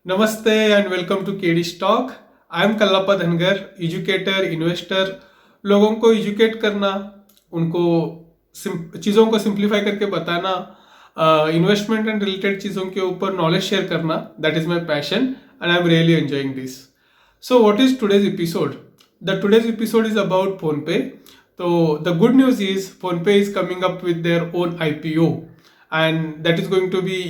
नमस्ते and welcome to KD stock. I am Kallappa Dhangar, educator, investor. लोगों को एजुकेट करना, उनको चीज़ों को सिंप्लीफाई करके बताना, इन्वेस्टमेंट एंड रिलेटेड चीज़ों के ऊपर नॉलेज शेयर करना, that is my passion and I am really enjoying this. So what is today's episode? The today's episode is about PhonePe. तो the good news is PhonePe is coming up with their own IPO and that is going to be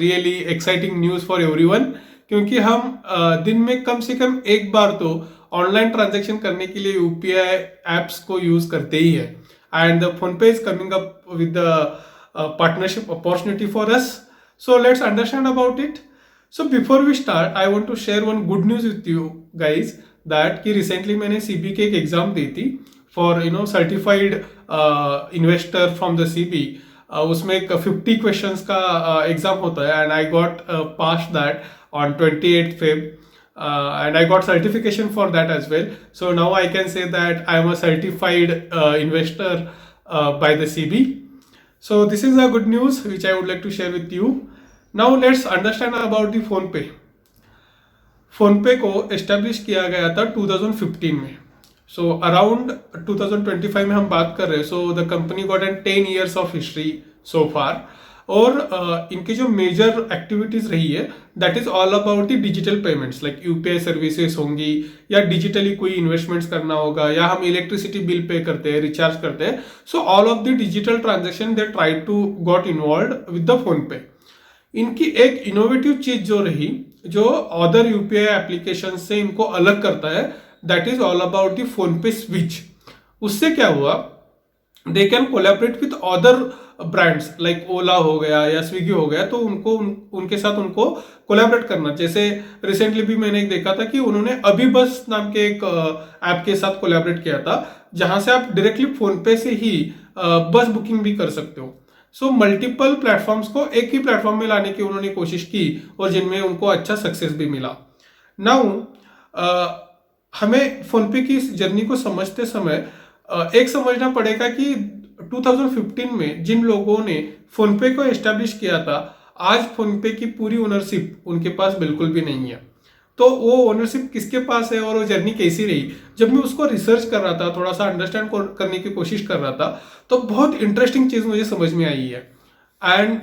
really exciting news for everyone, क्योंकि हम दिन में कम से कम एक बार तो online transaction करने के लिए यूपीआई एप्स को यूज करते ही है। And the PhonePe is coming up with the partnership opportunity for us. So let's understand about it. So before we start I want to share one good news with you guys, that कि recently मैंने सीबी की एक exam दी थी for certified investor from the SEBI. उसमें एक 50 questions का exam होता है and I got pass that on 28th Feb, and I got certification for that as well. So now I can say that I am a certified investor by the CB. So this is a good news which I would like to share with you. Now let's understand about the PhonePe. PhonePe को establish किया गया था 2015 में। So around 2025 में हम बात कर रहे हैं। So the company got an 10 years of history so far. और इनकी जो मेजर एक्टिविटीज रही है that is all about the digital payments, like UPI services होंगी या डिजिटली कोई इन्वेस्टमेंट्स करना होगा या हम इलेक्ट्रिसिटी बिल पे करते हैं, रिचार्ज करते हैं। So all of the digital transaction they try to got involve with the PhonePe. इनकी एक इनोवेटिव चीज जो रही, जो अदर यूपीआई एप्लीकेशन से इनको अलग करता है, that is all about the PhonePe switch. उससे क्या हुआ, they can collaborate with other brands like Ola हो गया या स्विगी हो गया, तो उनके साथ उनको कोलैबोरेट करना। जैसे रिसेंटली भी मैंने एक देखा था कि उन्होंने अभी बस नाम के एक ऐप के साथ कोलैबोरेट किया था, जहां से आप डायरेक्टली फोन पे से ही बस बुकिंग भी कर सकते हो। सो मल्टीपल प्लेटफॉर्म्स को एक ही प्लेटफॉर्म में लाने की उन्होंने कोशिश की और जिनमें उनको अच्छा सक्सेस भी मिला। नाउ हमें फोनपे की इस जर्नी को समझते समय एक समझना पड़ेगा कि 2015 में जिन लोगों ने फोनपे को एस्टेब्लिश किया था, आज फोनपे की पूरी ओनरशिप उनके पास बिल्कुल भी नहीं है। तो वो ओनरशिप किसके पास है और वो जर्नी कैसी रही, जब मैं उसको रिसर्च कर रहा था, थोड़ा सा अंडरस्टैंड करने की कोशिश कर रहा था, तो बहुत इंटरेस्टिंग चीज मुझे समझ में आई है। एंड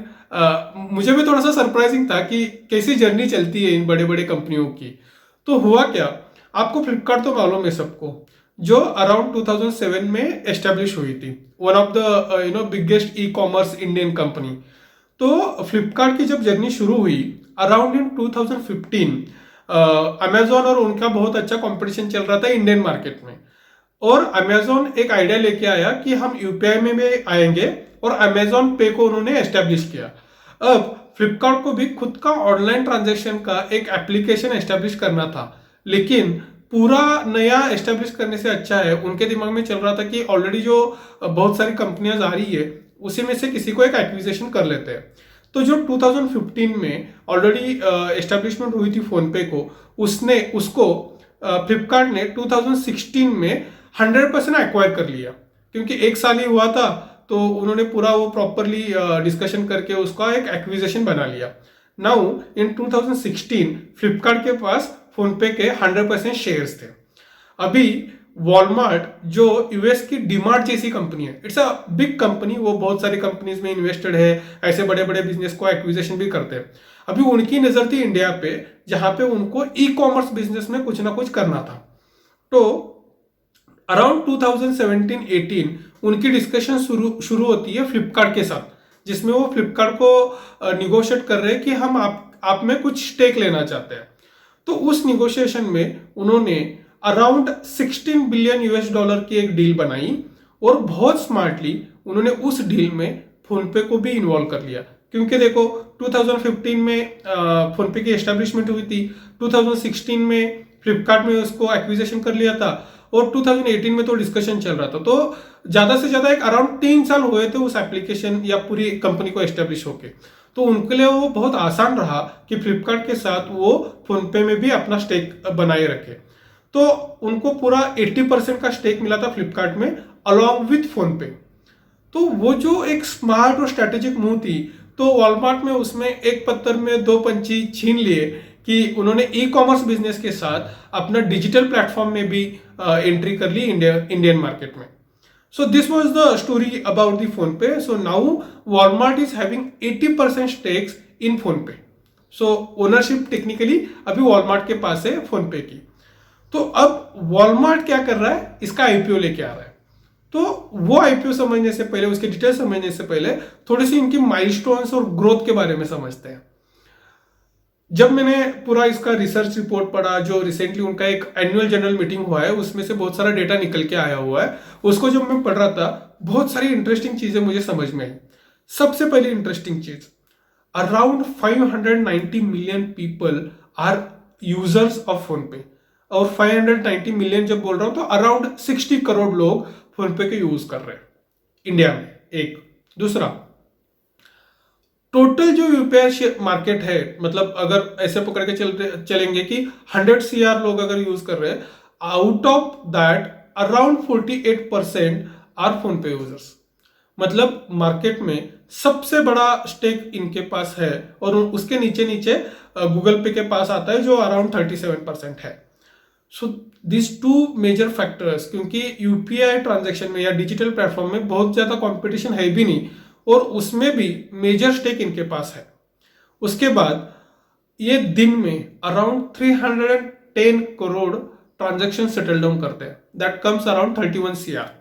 मुझे भी थोड़ा सा सरप्राइजिंग था कि कैसी जर्नी चलती है इन बड़े बड़े कंपनियों की। तो हुआ क्या, आपको फ्लिपकार्ट तो मालूम है सबको, जो अराउंड 2007 में एस्टेब्लिश हुई थी, one of the biggest e commerce Indian company. तो फ्लिपकार्ट की जब जर्नी शुरू हुई अराउंड इन 2015, अमेजोन और उनका बहुत अच्छा कंपटीशन चल रहा था इंडियन मार्केट में। और अमेजोन एक आइडिया लेके आया कि हम यूपीआई में भी आएंगे और अमेजोन पे को उन्होंने एस्टेब्लिश किया। अब फ्लिपकार्ट को भी खुद का ऑनलाइन ट्रांजेक्शन का एक एप्लीकेशन एस्टेब्लिश करना था, लेकिन पूरा नया एस्टेब्लिश करने से अच्छा है, उनके दिमाग में चल रहा था कि ऑलरेडी जो बहुत सारी कंपनियां आ रही है उसी में से किसी को एक एक्विजिशन कर लेते हैं। तो जो 2015 में ऑलरेडी एस्टेब्लिशमेंट हुई थी फोनपे को, उसको फ्लिपकार्ट ने 2016 में 100% एक्वायर कर लिया। क्योंकि एक साल ही हुआ था, तो उन्होंने पूरा वो प्रॉपरली डिस्कशन करके उसका एक एक्विजिशन बना लिया। नाउ इन 2016 फ्लिपकार्ट के पास फोनपे के 100% शेयर्स थे। अभी वॉलमार्ट जो यूएस की डीमार्ट जैसी कंपनी है, इट्स अ बिग कंपनी, वो बहुत सारी कंपनीज में इन्वेस्टेड है, ऐसे बड़े बड़े बिजनेस को एक्विजिशन भी करते हैं। अभी उनकी नजर थी इंडिया पे, जहां पे उनको ई कॉमर्स बिजनेस में कुछ ना कुछ करना था। तो अराउंड 2017-18 उनकी डिस्कशन शुरू होती है फ्लिपकार्ट के साथ, जिसमें वो फ्लिपकार्ट को निगोशिएट कर रहे हैं कि हम आप में कुछ स्टेक लेना चाहते हैं। तो उस निगोशिएशन में उन्होंने अराउंड 16 बिलियन US$ की एक डील बनाई और बहुत स्मार्टली उन्होंने उस डील में फोनपे को भी इन्वॉल्व कर लिया। क्योंकि देखो 2015 में फोनपे की एस्टेब्लिशमेंट हुई थी, 2016 में फ्लिपकार्ट में उसको एक्विजिशन कर लिया था और 2018 में तो डिस्कशन चल रहा था। तो ज्यादा से ज्यादा एक अराउंड 3 साल हुए थे उस एप्लीकेशन या पूरी कंपनी को एस्टेब्लिश होके। तो उनके लिए वो बहुत आसान रहा कि फ्लिपकार्ट के साथ वो फोनपे में भी अपना स्टेक बनाए रखे। तो उनको पूरा 80% का स्टेक मिला था फ्लिपकार्ट में अलॉन्ग विथ फोनपे। तो वो जो एक स्मार्ट और स्ट्रेटेजिक मूव थी, तो वॉलमार्ट में उसमें एक पत्थर में दो पंछी छीन लिए कि उन्होंने ई कॉमर्स बिजनेस के साथ अपना डिजिटल प्लेटफॉर्म में भी एंट्री कर ली इंडियन मार्केट में. So this was the story about the PhonePe. So now Walmart is having 80% stakes in PhonePe. So ownership technically अभी Walmart के पास है PhonePe की. तो अब Walmart क्या कर रहा है, इसका IPO लेके आ रहा है. तो वो IPO समझने से पहले, उसके डिटेल समझने से पहले थोड़ी सी इनकी माइलस्टोन्स और ग्रोथ के बारे में समझते हैं. जब मैंने पूरा इसका रिसर्च रिपोर्ट पढ़ा, जो रिसेंटली उनका एक एनुअल जनरल मीटिंग हुआ है, उसमें से बहुत सारा डेटा निकल के आया हुआ है, उसको जब मैं पढ़ रहा था बहुत सारी इंटरेस्टिंग चीजें मुझे समझ में आई. सबसे पहली इंटरेस्टिंग चीज, around 590 million people are users of PhonePe. और 590 मिलियन जब बोल रहा हूं तो अराउंड 60 करोड़ लोग फोनपे के यूज कर रहे हैं इंडिया में. एक दूसरा, टोटल जो यूपीआई मार्केट है, मतलब अगर ऐसे पकड़ के चलेंगे कि 100 सीआर लोग अगर यूज कर रहे हैं, out of that around 48% are PhonePe users. मतलब मार्केट में सबसे बड़ा स्टेक इनके पास है. और उसके नीचे नीचे गूगल पे के पास आता है जो अराउंड 37% है. So this two major factors, क्योंकि यूपीआई ट्रांजैक्शन में या डिजिटल प्लेटफॉर्म में बहुत ज्यादा कंपटीशन है भी नहीं, और उसमें भी मेजर स्टेक इनके पास है. उसके बाद ये दिन में around 310 crore transaction settle down करते हैं. That comes around 31 CR.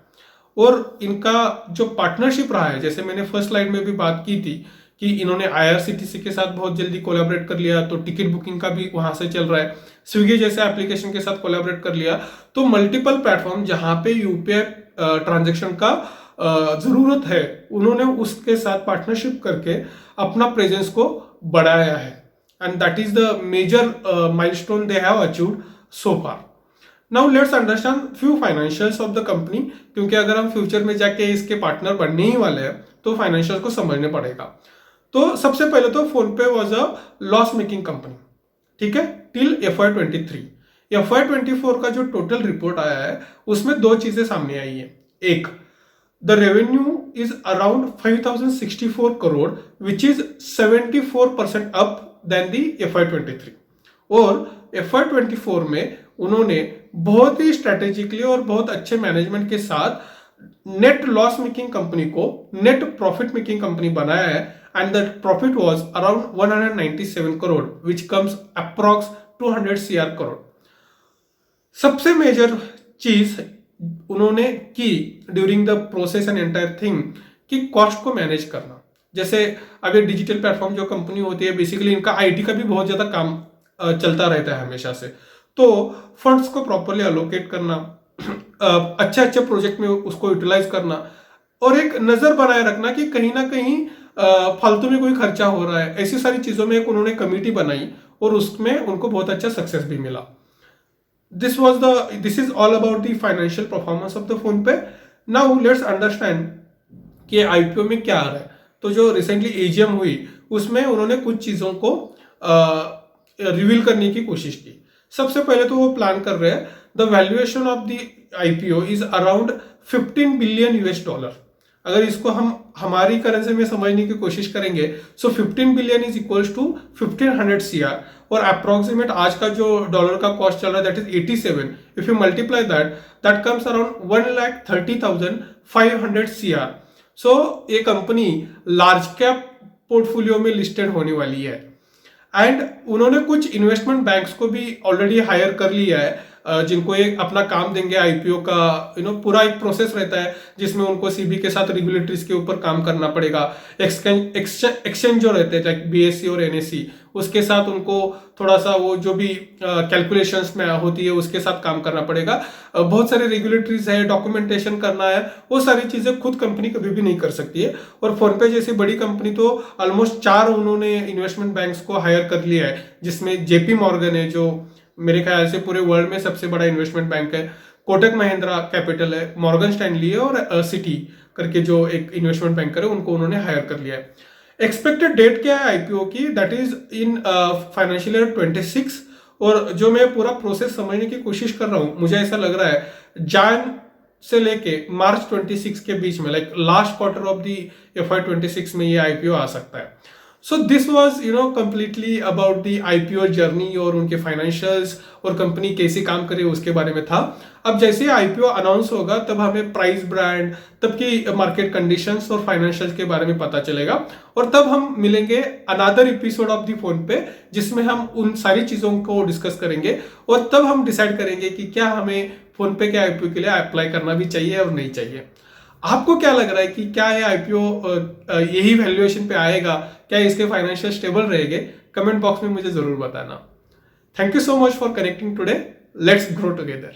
और इनका जो पार्टनरशिप रहा है, जैसे मैंने फर्स्ट स्लाइड में भी बात की थी कि इन्होंने आईआरसीटीसी के साथ बहुत जल्दी कोलैबोरेट कर लिया, तो टिकट बुकिंग का भी वहां से चल रहा है. स्विगी जैसे एप्लीकेशन के साथ कोलैबोरेट कर लिया. तो मल्टीपल प्लेटफॉर्म जहां पे यूपीआई ट्रांजैक्शन का जरूरत है, उन्होंने उसके साथ पार्टनरशिप करके अपना प्रेजेंस को बढ़ाया है. And that is the major milestone they have achieved so far. Now let's understand few financials of the company, क्योंकि अगर हम फ्यूचर में जाके इसके पार्टनर बनने ही वाले हैं तो फाइनेंशियल्स को समझने पड़ेगा. तो सबसे पहले तो PhonePe was a loss making company, ठीक है, टिल FY23. FY24 का जो टोटल रिपोर्ट आया है उसमें दो चीजें सामने आई है. एक, the revenue is around 5064 crore, which is 74% up than the FY23. और FY24 में उन्होंने बहुत ही स्ट्रेटेजिकली और बहुत अच्छे मैनेजमेंट के साथ नेट लॉस मेकिंग कंपनी को नेट प्रॉफिट मेकिंग कंपनी बनाया है. And the profit was around 197 crore, which comes approx 200 CR crore. सबसे मेजर चीज उन्होंने की during the process and entire thing कि कॉस्ट को मैनेज करना. जैसे अभी डिजिटल प्लेटफॉर्म जो कंपनी होती है, बेसिकली इनका आईटी का भी बहुत ज्यादा काम चलता रहता है हमेशा से. तो फंड्स को प्रॉपरली अलोकेट करना, अच्छे अच्छे प्रोजेक्ट में उसको यूटिलाइज करना, और एक नजर बनाए रखना कि कहीं ना कहीं फालतू में कोई खर्चा हो रहा है. ऐसी सारी चीजों में एक उन्होंने कमेटी बनाई और उसमें उनको बहुत अच्छा सक्सेस भी मिला. This is all about the financial performance of the PhonePe. Now let's understand कि IPO में क्या आ रहा है. तो जो रिसेंटली AGM हुई उसमें उन्होंने कुछ चीजों को रिवील करने की कोशिश की. सबसे पहले तो वो प्लान कर रहे हैं the valuation of the IPO is around 15 billion US dollar. अगर इसको हम हमारी करेंसी में समझने की कोशिश करेंगे, so 15 billion is equals to 1500 CR, और अप्रोक्सीमेट आज का जो डॉलर का कॉस्ट चल रहा है that is 87. If you multiply that comes around 1,30,500 CR. सो ये कंपनी लार्ज कैप पोर्टफोलियो में लिस्टेड होने वाली है. एंड उन्होंने कुछ इन्वेस्टमेंट बैंक्स को भी ऑलरेडी हायर कर लिया है, जिनको एक अपना काम देंगे. आईपीओ का पूरा एक प्रोसेस रहता है जिसमें उनको सीबी के साथ रेगुलेटरीज के ऊपर काम करना पड़ेगा. एक्सचेंज जो रहते हैं लाइक BSE और NSE, उसके साथ उनको थोड़ा सा वो जो भी कैलकुलेशंस में होती है उसके साथ काम करना पड़ेगा. बहुत सारे रेगुलेटरीज है, डॉक्यूमेंटेशन करना है, वो सारी चीजें खुद कंपनी कभी भी नहीं कर सकती है. और फोनपे जैसी बड़ी कंपनी तो ऑलमोस्ट 4 उन्होंने इन्वेस्टमेंट बैंक्स को हायर कर लिया है, जिसमें JP मॉर्गन है जो मेरे ख्याल से पूरे वर्ल्ड में सबसे बड़ा इन्वेस्टमेंट बैंक है, कोटक महिंद्रा कैपिटल है, मॉर्गन स्टैनली है, और सिटी करके जो एक इन्वेस्टमेंट बैंकर है उनको उन्होंने हायर कर लिया है. एक्सपेक्टेड डेट क्या है आईपीओ की, that is in financial year 26. और जो मैं पूरा प्रोसेस समझने की कोशिश कर रहा हूं, मुझे ऐसा लग रहा है जैन से लेके मार्च 26 के बीच में, like last quarter of the FY26 में ये आईपीओ आ सकता है. So this was completely about the IPO journey और उनके फाइनेंशियल्स और कंपनी कैसे काम करे उसके बारे में था। अब जैसे ही आईपीओ अनाउंस होगा तब हमें प्राइस, ब्रांड, तब की मार्केट कंडीशंस और फाइनेंशियल्स के बारे में पता चलेगा, और तब हम मिलेंगे another episode of the phone पे, जिसमें हम उन सारी चीजों को डिस्कस करेंगे और तब हम डिसाइड करेंगे कि क्या हमें फोन पे के आईपीओ के लिए अप्लाई करना भी चाहिए और नहीं चाहिए। आपको क्या लग रहा है कि क्या ये आईपीओ यही वैल्यूएशन पे आएगा, क्या इसके फाइनेंशियल स्टेबल रहेंगे? कमेंट बॉक्स में मुझे जरूर बताना। Thank you so much for connecting today. Let's grow together.